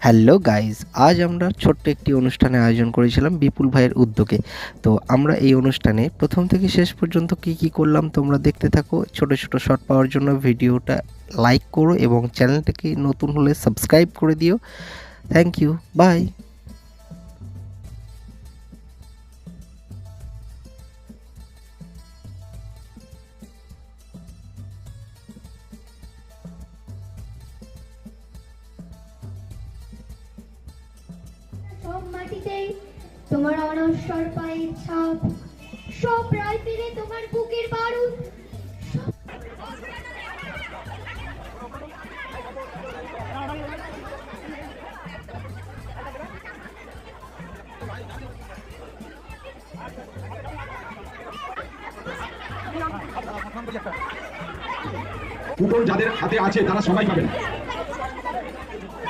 Hello guys, আজ আমরা ছোট্ট একটি অনুষ্ঠানের আয়োজন করেছিলাম বিপুল ভাইয়ের উদ্যোগে। তো আমরা এই অনুষ্ঠানে প্রথম থেকে শেষ পর্যন্ত কি করলাম তোমরা দেখতে থাকো। ছোট ছোট শর্ট পাওয়ার জন্য ভিডিওটা লাইক করো এবং চ্যানেলটাকে নতুন হলে সাবস্ক্রাইব করে দিও। Thank you, bye. সব মাটিতেই তোমার অনশ্বর পায়ের ছাপ, সব রাইফেলে তোমার বুকের বারুদ। পুতুল যাদের হাতে আছে তারা সবাই পাবেন।